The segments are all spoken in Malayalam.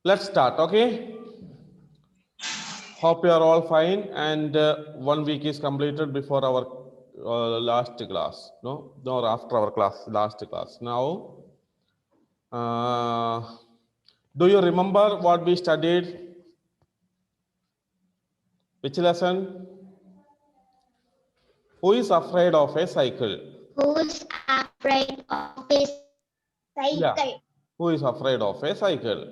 Let's start, okay? Hope you are all fine and 1 week is completed before our last class. No, after our class, last class. Now, do you remember what we studied? Which lesson? Who is afraid of a cycle? Who's afraid of a cycle? Yeah. Who is afraid of a cycle?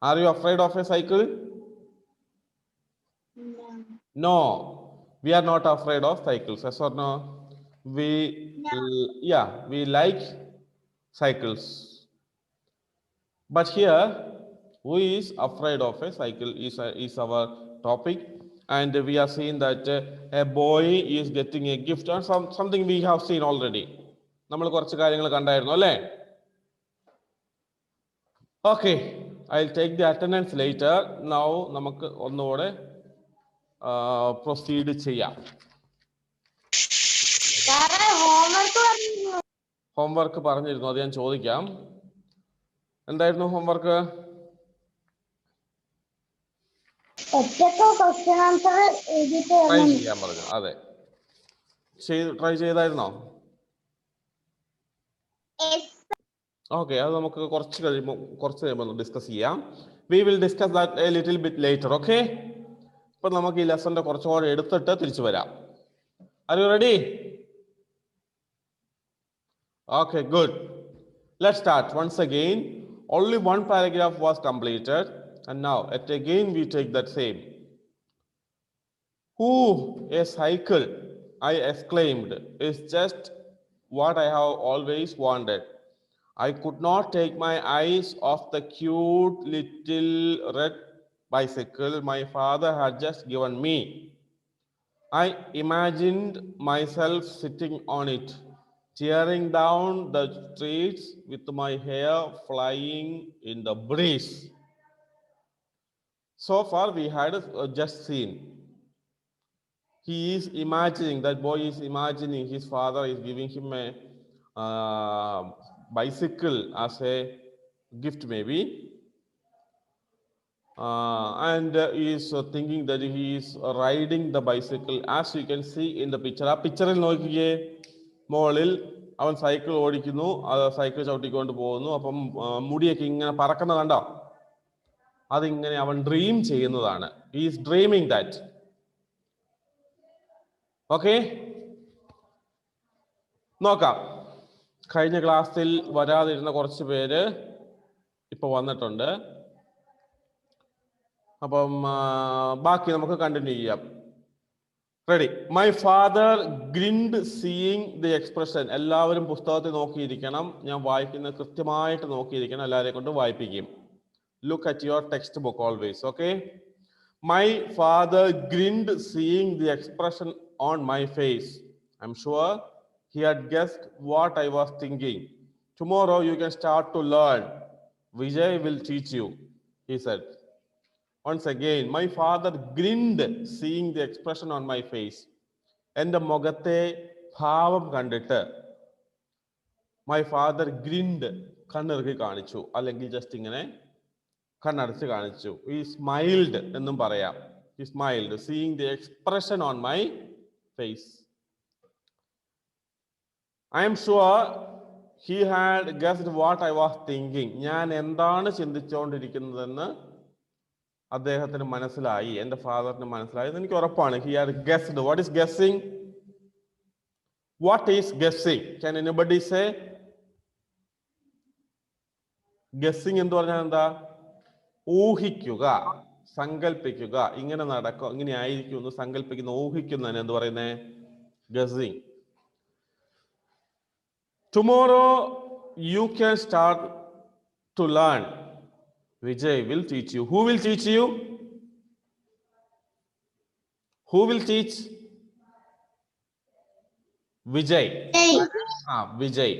Are you afraid of a cycle? No. No, we are not afraid of cycles. Yes or no? We like cycles. But here, who is afraid of a cycle is our topic, and we are seeing that a boy is getting a gift or something we have seen already. നമ്മൾ കുറച്ച് കാര്യങ്ങൾ കണ്ടായിരുന്നു അല്ലേ? Okay, I'll take the attendance later. Now നമുക്ക് ഒന്നുകൂടെ proceed ചെയ്യാം. ഹോംവർക്ക് പറഞ്ഞിരുന്നു, അത് ഞാൻ ചോദിക്കാം. എന്തായിരുന്നു ഹോംവർക്ക്? ട്രൈ ചെയ്യാൻ പറഞ്ഞു. അതെ, ട്രൈ ചെയ്തായിരുന്നോ? ഓക്കെ, അത് നമുക്ക് കുറച്ച് കഴിയുമ്പോൾ ഡിസ്കസ് ചെയ്യാം. We will discuss that A little bit later. Okay, ഇപ്പൊ നമുക്ക് ഈ ലെസന്റെ കുറച്ചുകൂടെ എടുത്തിട്ട് തിരിച്ചു വരാം. Are you ready? Okay, good. Let's start once again. Only one paragraph was completed, and now again we take that same. Who, a cycle, I exclaimed, is just what I have always wanted. I could not take my eyes off the cute little red bicycle my father had just given me. I imagined myself sitting on it, tearing down the streets with my hair flying in the breeze. So far, we had just seen. He is imagining, that boy is imagining his father is giving him a bicycle as a gift, maybe. And he is thinking that he is riding the bicycle, as you can see in the picture. ആ പിക്ചറിൽ നോക്കിയേ, മോളിൽ അവൻ സൈക്കിൾ ഓടിക്കുന്നു, സൈക്കിൾ ചവിട്ടിക്കൊണ്ട് പോകുന്നു. അപ്പം മുടിയൊക്കെ ഇങ്ങനെ പറക്കുന്ന കണ്ടോ? അതിങ്ങനെ അവൻ ഡ്രീം ചെയ്യുന്നതാണ്. He is dreaming that. Okay, നോക്കാം. കഴിഞ്ഞ ക്ലാസ്സിൽ വരാതിരുന്ന കുറച്ച് പേര് ഇപ്പൊ വന്നിട്ടുണ്ട്. അപ്പം ബാക്കി നമുക്ക് കണ്ടിന്യൂ ചെയ്യാം. Ready? My father grinned seeing the expression. എല്ലാവരും പുസ്തകത്തിൽ നോക്കിയിരിക്കണം. ഞാൻ വായിക്കുന്നത് കൃത്യമായിട്ട് നോക്കിയിരിക്കണം. എല്ലാവരെയും കൊണ്ട് വായിപ്പിക്കും. Look at your textbook always, okay? My father grinned seeing the expression on my face. I'm sure he had guessed what I was thinking. Tomorrow you can start to learn. Vijay will teach you, he said. Once again, my father grinned seeing the expression on my face. എൻ്റെ മുഖത്തെ ഭാവം കണ്ടിട്ട് my father grinned, കണ്ണിറുക്കി കാണിച്ചു, അല്ലെങ്കിൽ ജസ്റ്റ് ഇങ്ങനെ കണ്ണടച്ച് കാണിച്ചു. He smiled എന്നും പറയാം. He smiled, seeing the expression on my face. I am sure he had guessed what I was thinking. ഞാൻ എന്താണ് ചിന്തിച്ചുകൊണ്ടിരിക്കുന്നതെന്ന് അദ്ദേഹത്തിന് മനസ്സിലായി, എൻ്റെ ഫാദറിന് മനസ്സിലായി എന്ന് എനിക്ക് ഉറപ്പാണ്. He had guessed. What is guessing? What is guessing? Can anybody say? Guessing എന്ന് പറഞ്ഞാൽ എന്താ? ഊഹിക്കുക, സങ്കല്പിക്കുക. ഇങ്ങനെ നടക്കും, ഇങ്ങനെ ആയിരിക്കും എന്ന് സങ്കല്പിക്കുന്ന, ഊഹിക്കുന്നതിന് എന്ത് പറയുന്നേ? Guessing. Tomorrow you can start to learn. Vijay will teach you. Who will teach you? Who will teach? Vijay. Vijay.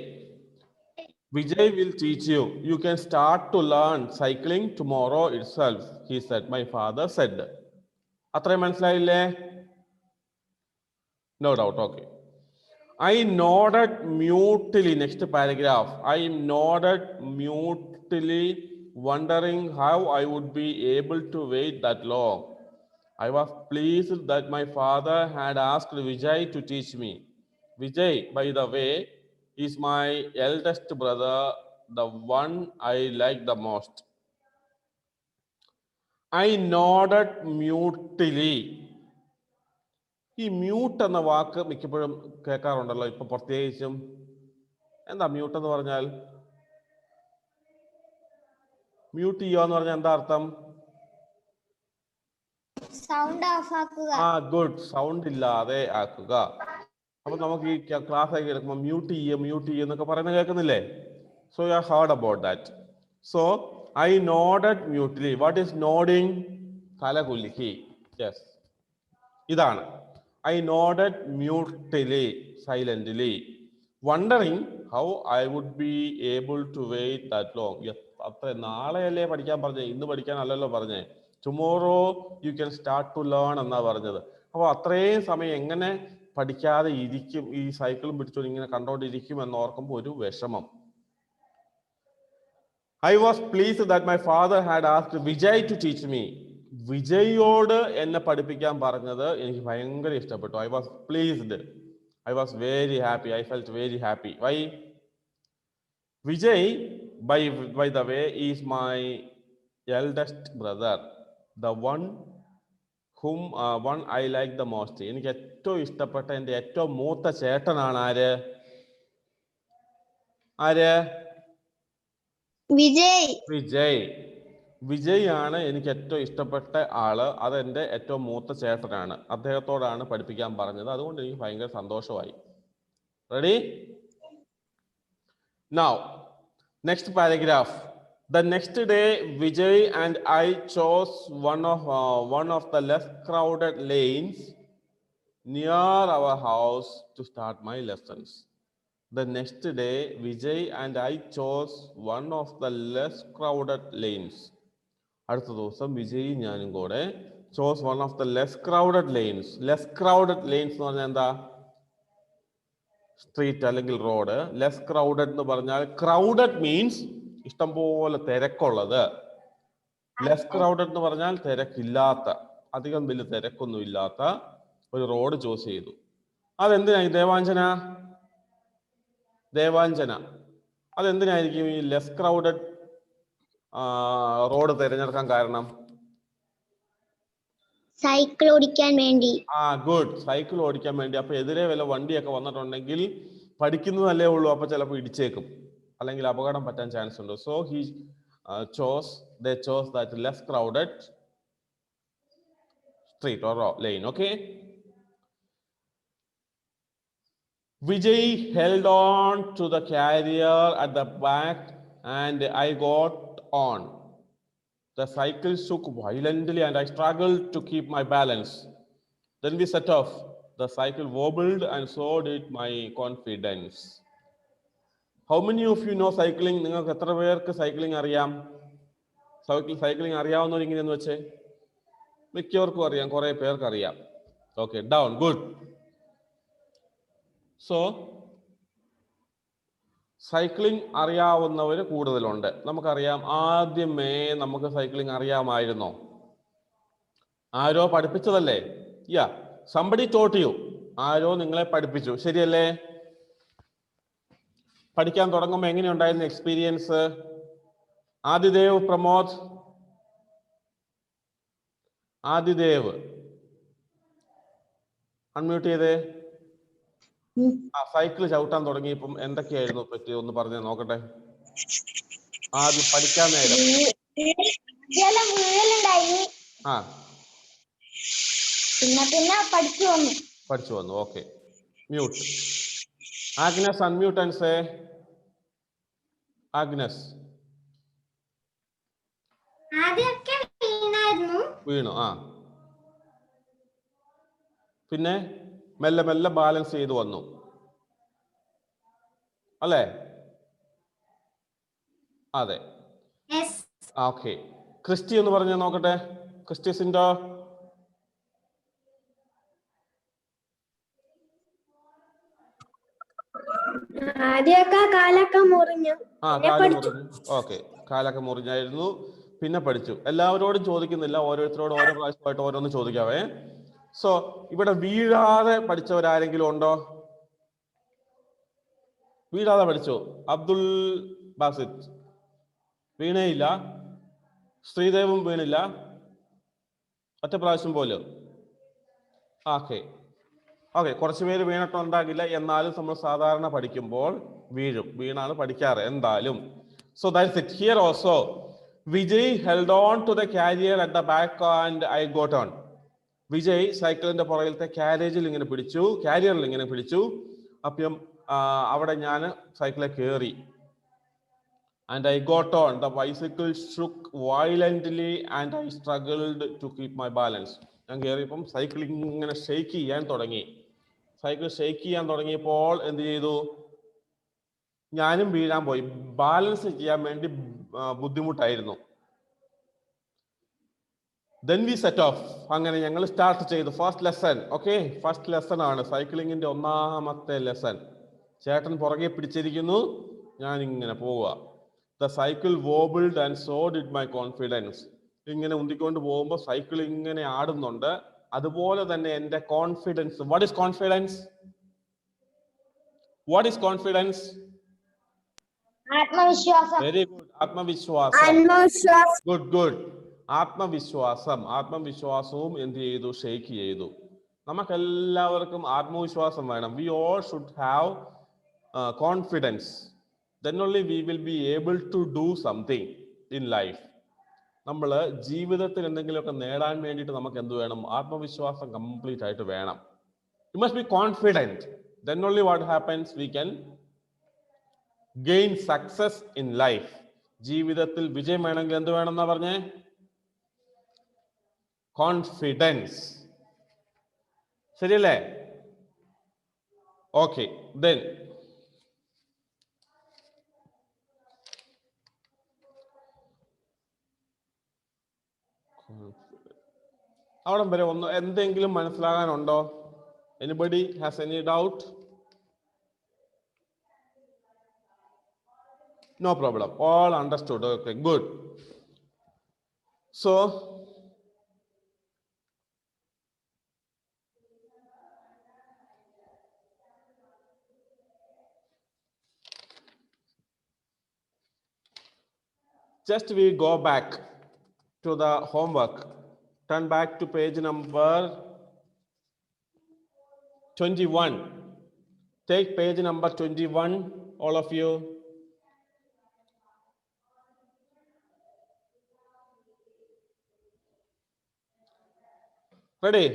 Vijay will teach you. You can start to learn cycling tomorrow itself, he said. My father said. അത്രയും മനസ്സിലായില്ലേ? No doubt. Okay. I nodded mutely. Next paragraph. I nodded mutely wondering how I would be able to wait that long. I was pleased that my father had asked Vijay to teach me. Vijay, by the way, is my eldest brother, the one I like the most. I nodded mutely. ഈ മ്യൂട്ട് എന്ന വാക്ക് മിക്കപ്പോഴും കേൾക്കാറുണ്ടല്ലോ, ഇപ്പൊ പ്രത്യേകിച്ചും. എന്താ മ്യൂട്ട് എന്ന് പറഞ്ഞാൽ? മ്യൂട്ട് ചെയ്യുക എന്ന് പറഞ്ഞാൽ എന്താ അർത്ഥം? സൗണ്ട് ഓഫ് ആക്കുക. ആ, ഗുഡ്. സൗണ്ട് ഇല്ലാതെ ആക്കുക. അപ്പൊ നമുക്ക് ഈ ക്ലാസ് ആയി കേൾക്കുമ്പോൾ മ്യൂട്ട് ചെയ്യുക എന്നൊക്കെ പറയുന്നത് കേൾക്കുന്നില്ലേ? So you have heard about that. So I nodded mutely. What is nodding? തല കുലുക്കി. യെസ്, ഇതാണ്. I nodded mutely, silently, wondering how I would be able to wait that long. അത്ര നാളെയല്ലേ പഠിക്കാൻ പറഞ്ഞേ, ഇന്ന് പഠിക്കാനല്ലല്ലോ പറഞ്ഞേ. Tomorrow you can start to learn എന്നാ പറഞ്ഞത്. അപ്പോൾ അത്രയും സമയം എങ്ങനെ പഠിക്കാതെ ഇരിക്കും? ഈ സൈക്കിളും പിടിച്ചോണ്ട് ഇങ്ങനെ കണ്ടോണ്ടിരിക്കും എന്നോർക്കുമ്പോൾ ഒരു വിഷമം. I was pleased that my father had asked Vijay to teach me. വിജയോട് എന്നെ പഠിപ്പിക്കാൻ പറഞ്ഞത് എനിക്ക് ഭയങ്കര ഇഷ്ടപ്പെട്ടു. I was pleased. I was very happy. I felt very happy. Why? Vijay, by the way, is my eldest brother, the one I like the most. എനിക്ക് ഏറ്റവും ഇഷ്ടപ്പെട്ട എൻ്റെ ഏറ്റവും മൂത്ത ചേട്ടനാണ് ആര്? വിജയ് ആണ് എനിക്ക് ഏറ്റവും ഇഷ്ടപ്പെട്ട ആള്. അതെന്റെ ഏറ്റവും മൂത്ത ചേട്ടനാണ്. അദ്ദേഹത്തോടാണ് പഠിപ്പിക്കാൻ പറഞ്ഞത്. അതുകൊണ്ട് എനിക്ക് ഭയങ്കര സന്തോഷമായി. Ready? Now next paragraph. The next day, Vijay and I chose one of the less crowded lanes near our house to start my lessons. The next day, Vijay and I chose one of the less crowded lanes. അടുത്ത ദിവസം വിജയും ഞാനും കൂടെ chose one of the less crowded lanes. Less crowded lanes എന്ന് പറഞ്ഞാൽ എന്താ? സ്ട്രീറ്റ് അല്ലെങ്കിൽ റോഡ്. ലെസ് ക്രൗഡഡ് എന്ന് പറഞ്ഞാൽ, ക്രൗഡഡ് മീൻസ് ഇഷ്ടംപോലെ തിരക്കുള്ളത്. ലെസ് ക്രൗഡഡ് എന്ന് പറഞ്ഞാൽ തിരക്കില്ലാത്ത, അധികം വലിയ തിരക്കൊന്നും ഇല്ലാത്ത ഒരു റോഡ് ചൂസ് ചെയ്തു. അതെന്തിനായി ദേവാഞ്ജന? അതെന്തിനായിരിക്കും ഈ ലെസ് ക്രൗഡഡ് റോഡ് തിരഞ്ഞെടുക്കാൻ കാരണം? സൈക്കിൾ ഓടിക്കാൻ വേണ്ടി. ഗുഡ്, സൈക്കിൾ ഓടിക്കാൻ വേണ്ടി. അപ്പൊ എതിരെ വല്ല വണ്ടിയൊക്കെ വന്നിട്ടുണ്ടെങ്കിൽ പഠിക്കുന്നതല്ലേ ഉള്ളൂ, അപ്പൊ ചിലപ്പോൾ ഇടിച്ചേക്കും, അല്ലെങ്കിൽ അപകടം പറ്റാൻ ചാൻസ് ഉണ്ട്. So they chose that less crowded street or lane. Okay. Vijay held on to the carrier at the back and I got on. The cycle shook violently and I struggled to keep my balance. Then we set off. The cycle wobbled and so did my confidence. How many of you know cycling? നിങ്ങൾക്ക് എത്ര പേർക്ക് സൈക്ലിംഗ് അറിയാം? സൈക്ലിംഗ് അറിയാവുന്നവർ ഇങ്ങനെയെന്ന് വെച്ചേ. മിക്കവർക്കും അറിയാം, കുറെ പേർക്ക് അറിയാം. Okay, down. Good. So cycling അറിയാവുന്നവർ കൂടുതലുണ്ട്. നമുക്കറിയാം, ആദ്യമേ നമുക്ക് സൈക്ലിംഗ് അറിയാമായിരുന്നോ? ആരോ പഠിപ്പിച്ചതല്ലേ? somebody taught you. ആരോ നിങ്ങളെ പഠിപ്പിച്ചു, ശരിയല്ലേ? പഠിക്കാൻ തുടങ്ങുമ്പോൾ എങ്ങനെയുണ്ടായിരുന്നു എക്സ്പീരിയൻസ്? ആദിദേവ്, പ്രമോദ്, അൺമ്യൂട്ട് ചെയ്തേ. സൈക്കിൾ ചവിട്ടാൻ തുടങ്ങിയപ്പം എന്തൊക്കെയായിരുന്നു പറ്റിയത് ഒന്ന് പറഞ്ഞു നോക്കട്ടെ. ആദ്യം പഠിക്കാൻ നേരം പഠിച്ചു വന്നു. Okay, mute. Agnes, unmute and say. Agnes വീണു. പിന്നെ മെല്ലെ മെല്ലെ ബാലൻസ് ചെയ്ത് വന്നു അല്ലേ? അതെ. ഓക്കെ, ക്രിസ്റ്റി എന്ന് പറഞ്ഞ നോക്കട്ടെ. ക്രിസ്റ്റി സിൻഡോ. ആദ്യമൊക്കെ കാലൊക്കെ മുറിഞ്ഞു. കാല് മുറിഞ്ഞു. ഓക്കെ, കാലൊക്കെ മുറിഞ്ഞായിരുന്നു. പിന്നെ പഠിച്ചു. എല്ലാവരോടും ചോദിക്കുന്നില്ല, ഓരോരുത്തരോടും ഓരോ പ്രാവശ്യമായിട്ട് ഓരോന്ന് ചോദിക്കാവേ. സോ ഇവിടെ വീഴാതെ പഠിച്ചവരാരെങ്കിലും ഉണ്ടോ? വീഴാതെ പഠിച്ചു. അബ്ദുൽ ബാസിത്ത് വീണേയില്ല. ശ്രീദേവും വീണില്ല, ഒറ്റ പ്രാവശ്യം പോലും. ഓക്കെ, കുറച്ച് പേര് വീണിട്ടുണ്ടാകില്ല, എന്നാലും നമ്മൾ സാധാരണ പഠിക്കുമ്പോൾ വീണാണ് പഠിക്കാറ് എന്തായാലും. So that's it. Here also Vijay held on to the carrier at the back and I got on. Vijay സൈക്കിളിന്റെ പുറകിലത്തെ കാരിയറിൽ ഇങ്ങനെ പിടിച്ചു. അപ്പം അവിടെ ഞാൻ സൈക്കിളിൽ കയറി. And I got on. The bicycle shook violently and I struggled to keep my balance. ഞാൻ കയറിയപ്പം സൈക്കിൾ ഇങ്ങനെ ഷെയ്ക്ക് ചെയ്യാൻ തുടങ്ങി. തുടങ്ങിയപ്പോൾ എന്ത് ചെയ്തു? ഞാനും വീഴാൻ പോയി. ബാലൻസ് ചെയ്യാൻ വേണ്ടി ബുദ്ധിമുട്ടായിരുന്നു. Then we set off. അങ്ങനെ ഞങ്ങൾ സ്റ്റാർട്ട് ചെയ്തു. First lesson. Okay, first lesson ആണ് സൈക്ലിങ്ങിന്റെ ഒന്നാമത്തെ ലെസൺ. ചേട്ടൻ പുറകെ പിടിച്ചിരിക്കുന്നു, ഞാൻ ഇങ്ങനെ പോവുക. The cycle wobbled and so did my confidence. ഇങ്ങനെ ഉന്തിക്കൊണ്ട് പോകുമ്പോൾ സൈക്കിൾ ഇങ്ങനെ ആടുന്നുണ്ട്, അതുപോലെ തന്നെ എൻ്റെ കോൺഫിഡൻസ്. What is confidence? ആത്മവിശ്വാസം. Very good. ഗുഡ്. ആത്മവിശ്വാസവും എന്ത് ചെയ്തു? ഷെയ്ക്ക് ചെയ്തു. നമുക്കെല്ലാവർക്കും ആത്മവിശ്വാസം വേണം. We all should have confidence. Then only we will be able to do something in life. നമ്മൾ ജീവിതത്തിൽ എന്തെങ്കിലുമൊക്കെ നേടാൻ വേണ്ടിയിട്ട് നമുക്ക് എന്ത് വേണം? ആത്മവിശ്വാസം കംപ്ലീറ്റ് ആയിട്ട് വേണം. You must be confident. Then only what happens? We can gain success in life. ജീവിതത്തിൽ വിജയം വേണമെങ്കിൽ എന്ത് വേണം എന്നാ പറഞ്ഞേ? കോൺഫിഡൻസ്. ശരിയല്ലേ? ഓക്കെ, then അവിടെ വരെ എന്തെങ്കിലും മനസ്സിലാകാനുണ്ടോ? Anybody has any doubt? No problem. All understood. Okay, good. So just we go back to the homework. Turn back to page number 21. Take page number 21, all of you. Ready?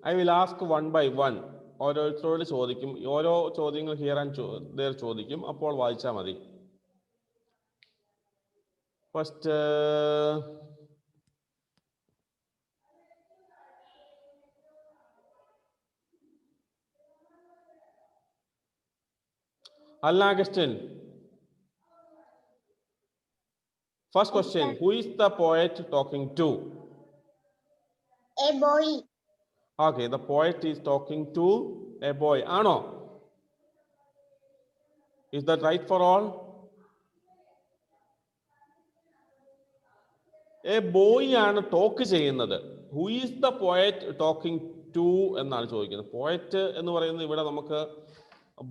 I will ask one by one. ഓരോരുത്തരോട് ചോദിക്കും. ഓരോ ചോദ്യങ്ങൾ ഹിയർ ആൻഡ് ദേർ ചോദിക്കും. അപ്പോൾ വായിച്ചാൽ മതി. First Alna Agustin. First question, who is the poet talking to? A boy. Okay, the poet is talking to a boy. Ano? Is that right for all? A boy ആണ് ടോക്ക് ചെയ്യുന്നത്. Who is the poet talking to എന്നാണ് ചോദിക്കുന്നത്. പോയറ്റ് എന്ന് പറയുന്നത് ഇവിടെ നമുക്ക്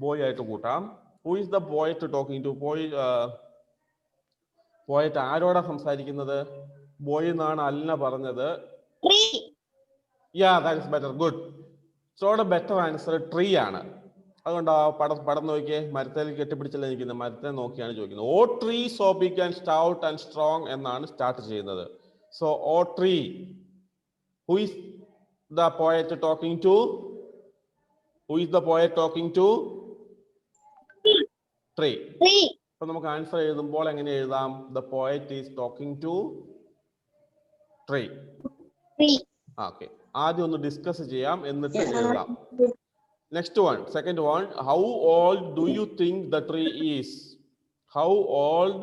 ബോയ് ആയിട്ട് കൂട്ടാം. Who is the poet talking to? Poet ആരോടാ സംസാരിക്കുന്നത്? ബോയ് എന്നാണ് അല്ല പറഞ്ഞത്. Yeah, that is better. Good. So the better answer tree ആണ്. അതുകൊണ്ട് ആ പടം നോക്കിയേ, മരത്തിൽ കെട്ടിപ്പിടിച്ചല്ലേ നിൽക്കുന്നത്, മരത്തെ നോക്കിയാണ് ചോദിക്കുന്നത്. O tree so big and stout and strong എന്നാണ് സ്റ്റാർട്ട് ചെയ്യുന്നത്. So O tree, who is the poet talking to? Tree. അപ്പൊ നമുക്ക് ആൻസർ എഴുതുമ്പോൾ എങ്ങനെ എഴുതാം? The poet is talking to tree. Okay, ആദ്യം ഒന്ന് ഡിസ്കസ് ചെയ്യാം, എന്നിട്ട് എഴുതാം. Next one, second one, how old do you think the tree is? How old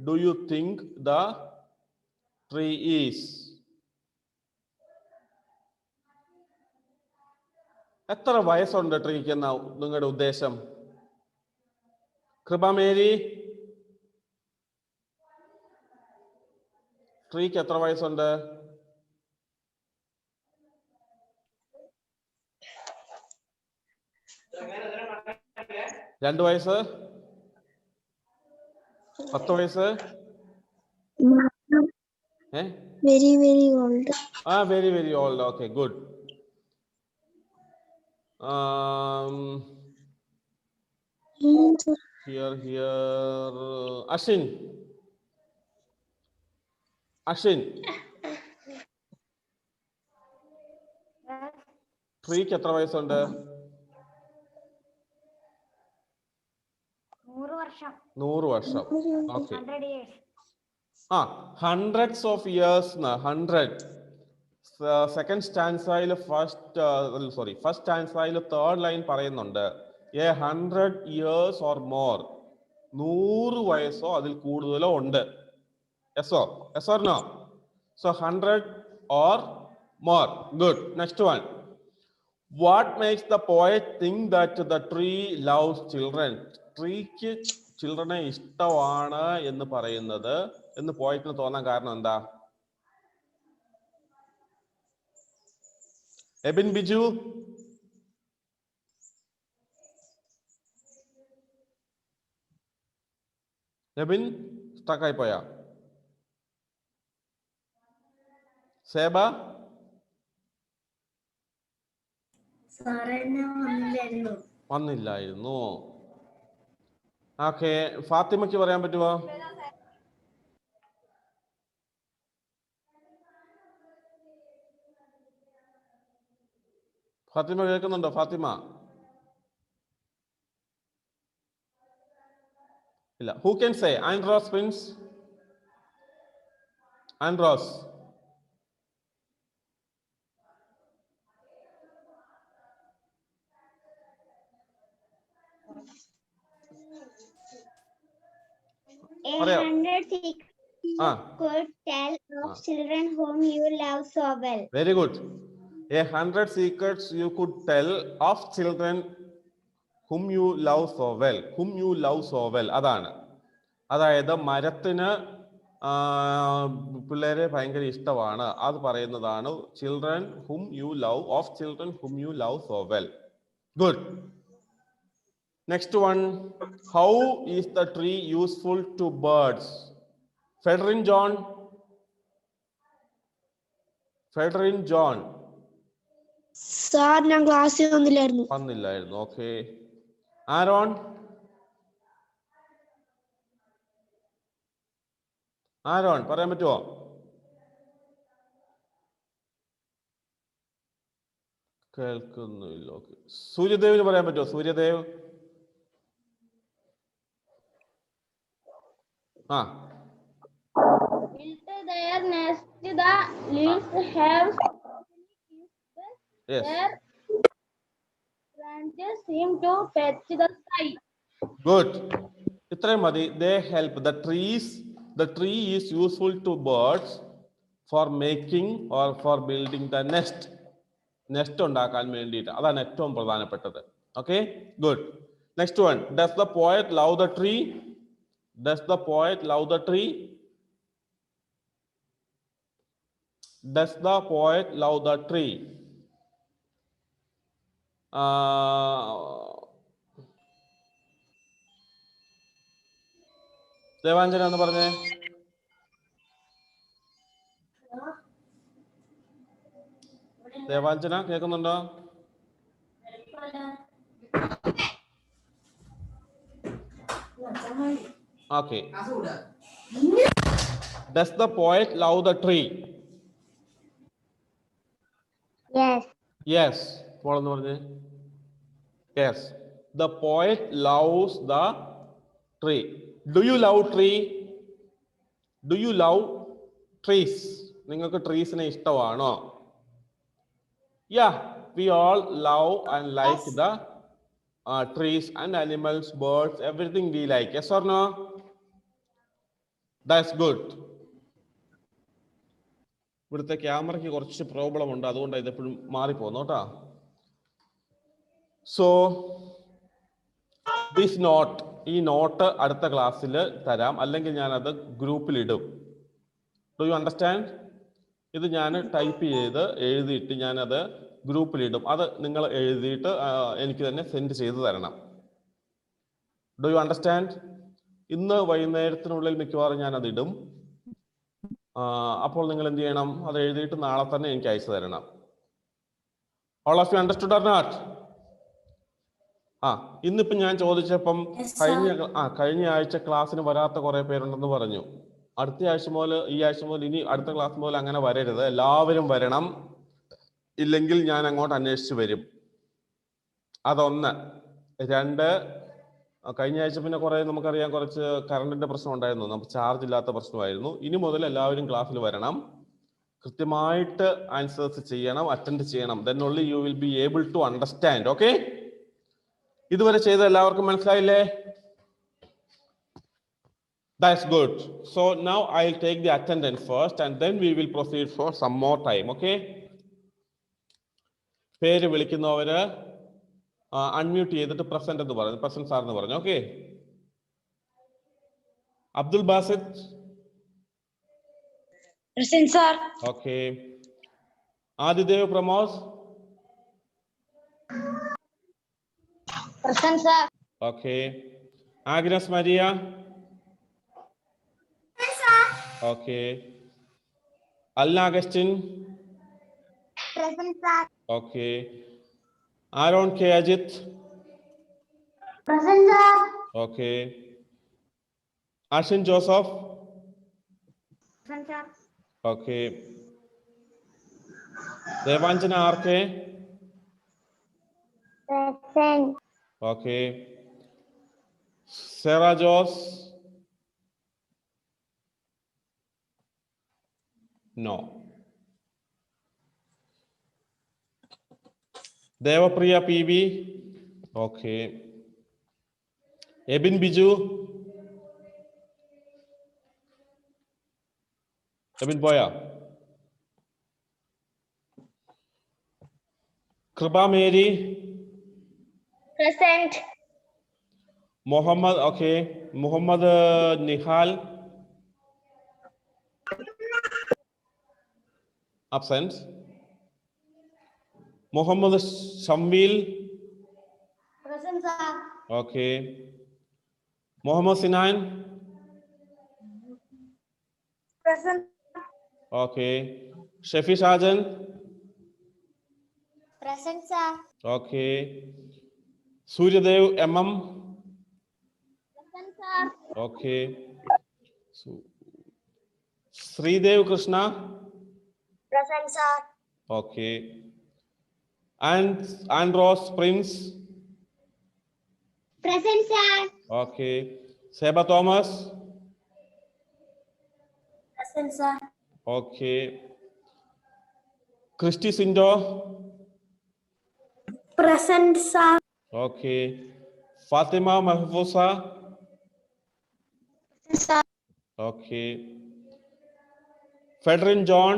do you think the tree is? എത്ര വയസ്സുണ്ട് ട്രീക്ക് എന്നാ നിങ്ങളുടെ ഉദ്ദേശം? കൃപമേരി, ട്രീക്ക് എത്ര വയസ്സുണ്ട്? 2 വയസ്സ്? 10 വയസ്സ്? Very, very old. Very, very old. Okay, good. Here. Ashin. ട്രീക്ക് എത്ര വയസ്സുണ്ട്? 100 വർഷം. Okay. 100 years. Hundreds of years. 100. Second stanzയിൽ first stanzയിൽ third line പറയുന്നുണ്ട് 100 years or more. 100 വയസ്സോ അതിൽ കൂടുതലോ ഉണ്ട്. Yes or no? So 100 or more. Good. Next one. What makes the poet think that the tree loves children? ട്രീക്ക് ചിൽഡ്രനെ ഇഷ്ടമാണ് എന്ന് പറയുന്നത് എന്ന് പോയിട്ടിന് തോന്നാൻ കാരണം എന്താ? എബിൻ ബിജു? എബിൻ സ്റ്റക്കായി പോയാ? സേബ? വന്നില്ലായിരുന്നു. ഓക്കെ, ഫാത്തിമയ്ക്ക് പറയാൻ പറ്റുമോ? ഫാത്തിമ കേൾക്കുന്നുണ്ടോ? ഫാത്തിമ ഇല്ല. Who can say? Andros Prince? Andros? A 100 secrets could tell of children whom you love so well. Very good. 100 secrets you could tell of children whom you love so well. Whom you love so well. അതായത് മരത്തിന് പിള്ളേരെ ഭയങ്കര ഇഷ്ടമാണ്. അത് പറയുന്നതാണ് children whom you love, of children whom you love so well. Good. Next one. How is the tree useful to birds? Frederick John? Sir, ഞാൻ ക്ലാസ്സിൽ വന്നില്ലായിരുന്നു. ഓക്കെ. ആരോൺ? പറയാൻ പറ്റുമോ? കേൾക്കുന്നില്ല. ഓക്കെ. സൂര്യദേവിന് പറയാൻ പറ്റുമോ? Suryadev? Built their nest, the leaves have Yes. their branches seem to touch the sky. Good. ഇത്രയും മതി. They help. The tree is useful to birds for making or for building the nest. Nest ഉണ്ടാക്കാൻ വേണ്ടിയിട്ട്. അതാണ് ഏറ്റവും പ്രധാനപ്പെട്ടത്. Okay? Good. Next one. Does the poet love the tree? Does the poet love the tree? Does the poet love the tree? Devanjana എന്ന് പറഞ്ഞേ. ദേവാഞ്ജന കേൾക്കുന്നുണ്ടോ? Okay. Does the poet love the tree? Yes. Yes. Yes. The poet loves the tree. Do you love tree? Do you love trees? നിങ്ങൾക്ക് ട്രീസിനെ ഇഷ്ടമാണോ? Yeah, we all love and like the trees and animals, birds, everything we like. Yes or no? That's good. ഇവിടുത്തെ ക്യാമറയ്ക്ക് കുറച്ച് പ്രോബ്ലം ഉണ്ട്, അതുകൊണ്ടാണ് ഇതെപ്പോഴും മാറിപ്പോകുന്നു കേട്ടോ. സോ ദിസ് നോട്ട്, ഈ നോട്ട് അടുത്ത ക്ലാസ്സിൽ തരാം, അല്ലെങ്കിൽ ഞാനത് ഗ്രൂപ്പിൽ ഇടും. Do you understand? ഇത് ഞാൻ ടൈപ്പ് ചെയ്ത് എഴുതിയിട്ട് ഞാനത് ഗ്രൂപ്പിലിടും. അത് നിങ്ങൾ എഴുതിയിട്ട് എനിക്ക് തന്നെ സെൻഡ് ചെയ്ത് തരണം. Do you understand? ഇന്ന് വൈകുന്നേരത്തിനുള്ളിൽ മിക്കവാറും ഞാനത് ഇടും. അപ്പോൾ നിങ്ങൾ എന്ത് ചെയ്യണം? അത് എഴുതിയിട്ട് നാളെ തന്നെ എനിക്ക് അയച്ചു തരണം. All of you understood or not? ഇന്നിപ്പം ഞാൻ ചോദിച്ചപ്പം കഴിഞ്ഞ ആഴ്ച ക്ലാസ്സിന് വരാത്ത കുറെ പേരുണ്ടെന്ന് പറഞ്ഞു. അടുത്ത ആഴ്ച മുതൽ, ഈ ആഴ്ച മുതൽ, ഇനി അടുത്ത ക്ലാസ് മുതൽ അങ്ങനെ വരരുത്. എല്ലാവരും വരണം. ഇല്ലെങ്കിൽ ഞാൻ അങ്ങോട്ട് അന്വേഷിച്ച് വരും. അതൊന്ന്. രണ്ട്, കഴിഞ്ഞ ആഴ്ച പിന്നെ കുറെ നമുക്കറിയാം കുറച്ച് കറണ്ടിന്റെ പ്രശ്നം ഉണ്ടായിരുന്നു. നമുക്ക് ചാർജ് ഇല്ലാത്ത പ്രശ്നമായിരുന്നു. ഇനി മുതൽ എല്ലാവരും ക്ലാസ്സിൽ വരണം. കൃത്യമായിട്ട് ആൻസേഴ്സ് ചെയ്യണം, അറ്റൻഡ് ചെയ്യണം. Then only you will be able to understand. Okay? ഇതുവരെ ചെയ്ത എല്ലാവർക്കും മനസ്സിലായില്ലേ? That's good. So now I'll take the attendance first and then we will proceed for some more time. Okay? പേര് വിളിക്കുന്നവര് അൺമ്യൂട്ട് ചെയ്തിട്ട് പ്രസന്റ് എന്ന് പറഞ്ഞു, പ്രസന്റ് സാർ എന്ന് പറഞ്ഞു. Okay? Abdul Basith. Present, sir. Okay. Adidev Pramod. Present, sir. Okay. Agnes Maria. Present, sir. Okay. Alna Augustine. Present, sir. Okay. Aaron K Ajith. Present, sir. Okay. Ashin Joseph. Present, sir. Okay. Devanjana R K. Present. Okay. Sera Jose. No. Devapriya P V. Okay. Ebin Biju. Ebin പോയാ? Kripa Mary. Present. Muhammad. Okay. Muhammad Nihal. Absent. Muhammad Shamveel. Present, sir. Okay. Muhammad Sinan. Present. Okay. Shefi Shajan. Present, sir. Okay. Suryadev M M. Present, sir. Okay. Sreedev Krishna. Present, sir. Okay. Andros Prince. Present, sir. Okay. Seba Thomas. Present, sir. Okay. Christy Sindo. Present, sir. Okay. Fathima Mehfooza. Present, sir. Okay. Federin John.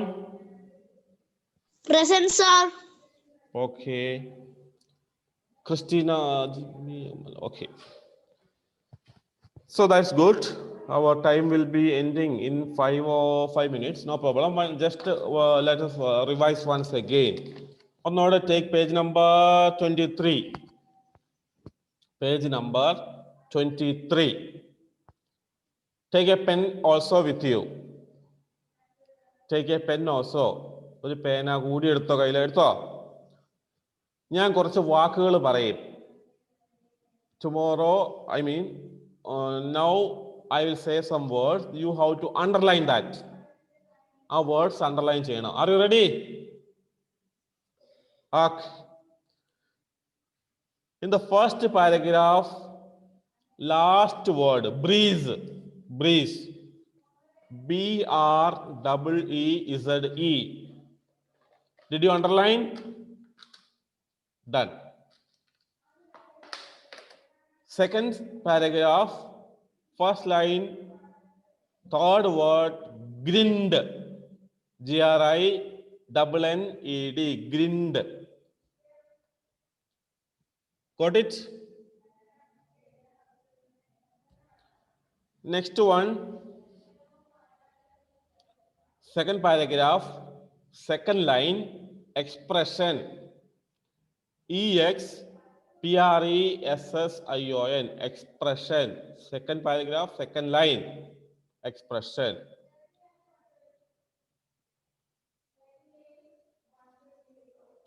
Present, sir. Okay. Christina. Okay. So that's good. Our time will be ending in 5 minutes. No problem. Just let us revise once again. On order, take page number 23. Page number 23. Take a pen also with you. Take a pen also. ഒരു പേന കൂടി എടുത്തോ, കയ്യിലെടുത്തോ. ഞാൻ കുറച്ച് വാക്കുകൾ പറയും. Tomorrow, now I will say some words. You have to underline that. ആ words underline ചെയ്യണം. Are you ready? Okay. In the first paragraph, last word, breeze. Breeze. BREEZE. Did you underline? Done. Second paragraph, first line, third word, grind. GRINNED. Grind. Got it? Next one, Second paragraph, second line, expression EXPRESSION, expression. Second paragraph, second line, expression.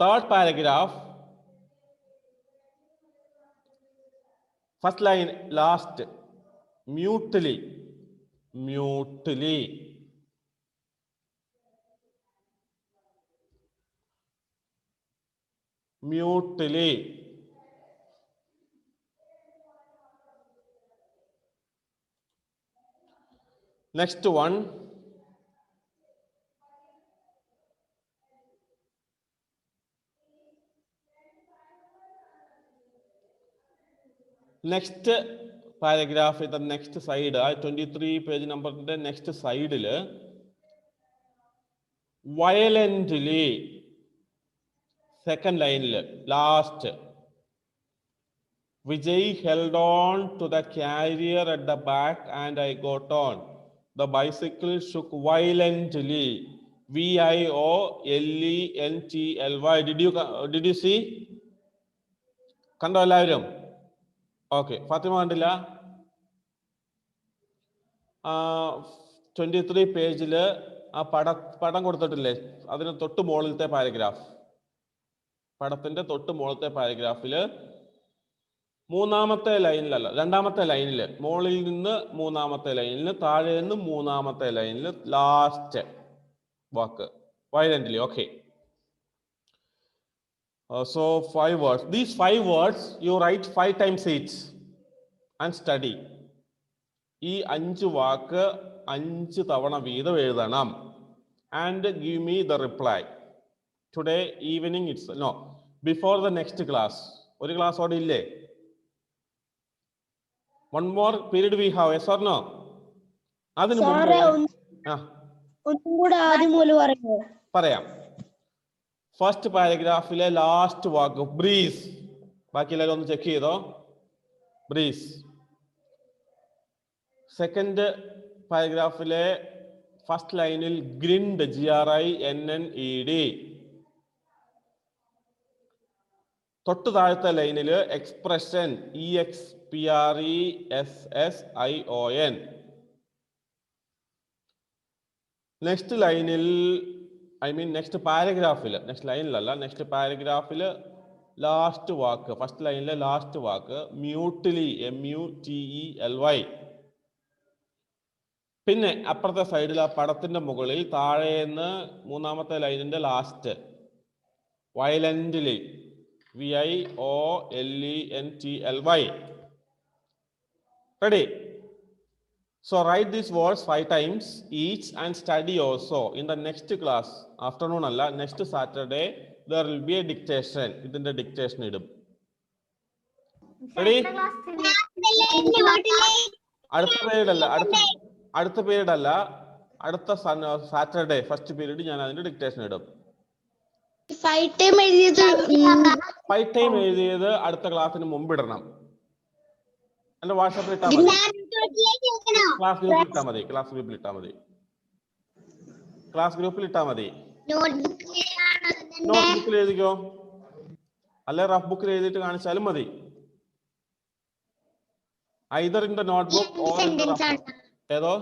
Third paragraph, first line, last, mutely, mutely. Mutely. Next one. Next paragraph is the next side. 23 page number the next side. Violently. Second line, last. Vijay held on to the carrier at the back and I got on. The bicycle shook violently. VIOLENTLY. Did you see? Kando ellavarum? Okay. Fatima kandilla? 23 പേജിൽ ആ പടം കൊടുത്തിട്ടില്ലേ, അതിന് തൊട്ട് മുകളിലത്തെ പാരഗ്രാഫ്, പടത്തിന്റെ തൊട്ട് മുകളിലത്തെ പാരഗ്രാഫിൽ മൂന്നാമത്തെ ലൈനിലല്ല, രണ്ടാമത്തെ ലൈനിൽ, മുകളിൽ നിന്ന് മൂന്നാമത്തെ ലൈനിൽ, താഴെ നിന്ന് മൂന്നാമത്തെ ലൈനിൽ, last walk violently. Okay. So 5 words. These 5 words you write 5 times each and study. ഈ 5 വാക്ക് 5 തവണ വീതം എഴുതണം. And give me the reply. Today evening it's no, before the next class. ഒരു ക്ലാസ് ഓടെ ഇല്ലേ? One more period we have, yes or no? അതിന് പറയാം. ഫസ്റ്റ് പാരഗ്രാഫിലെ ലാസ്റ്റ് വാക്ക് ബ്രീസ്. ബാക്കി എല്ലാവരും ഒന്ന് ചെക്ക് ചെയ്തോ. ബ്രീസ്. സെക്കൻഡ് പാരഗ്രാഫിലെ ഫസ്റ്റ് ലൈനിൽ ഗ്രിൻഡ്, GRINNED. തൊട്ട് താഴത്തെ ലൈനിൽ എക്സ്പ്രഷൻ, EXPRESSION. നെക്സ്റ്റ് ലൈനിൽ, നെക്സ്റ്റ് പാരഗ്രാഫിൽ, നെക്സ്റ്റ് ലൈനിലല്ല, നെക്സ്റ്റ് പാരഗ്രാഫിൽ ലാസ്റ്റ് വാക്ക്, ഫസ്റ്റ് ലൈനിലെ ലാസ്റ്റ് വാക്ക് മ്യൂട്ട്ലി, MUTELY. പിന്നെ അപ്പുറത്തെ സൈഡിൽ ആ പടത്തിന്റെ മുകളിൽ താഴേന്ന് മൂന്നാമത്തെ ലൈനിന്റെ last violently, VIOLENTLY. Ready? So write these words 5 times each and study also. In the next class, afternoon alla, next Saturday, there will be a dictation. Idinte dictation idum. Ready? അടുത്ത period അല്ല, അടുത്ത സാറ്റർഡേ ഫസ്റ്റ് പീരീഡ് ഞാൻ അതിന്റെ ഡിക്റ്റേഷൻ ഇടും. 5 ടൈം എഴുതിയത് അടുത്ത ക്ലാസ്സിന് മുമ്പ് ഇടണം. എന്റെ വാട്സാപ്പിൽ ഇട്ടാൽ മതി, ക്ലാസ് ഗ്രൂപ്പിൽ ഇട്ടാ മതി. നോട്ട്ബുക്കിൽ എഴുതിക്കോ, അല്ലെ റഫ് ബുക്കിൽ എഴുതിയിട്ട് കാണിച്ചാലും മതി. Either in the notebook or in the rough. ഏതോ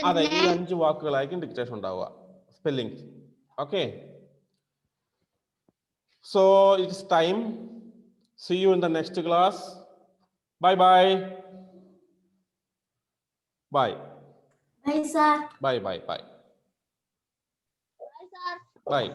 അതെ, ഈ 5 വാക്കുകളായിരിക്കും ഡിക്റ്റേഷൻ ഉണ്ടാവുക, spelling. Okay. So it's time. See you in the next class. Bye bye. Bye. Bye, sir. Bye. Bye.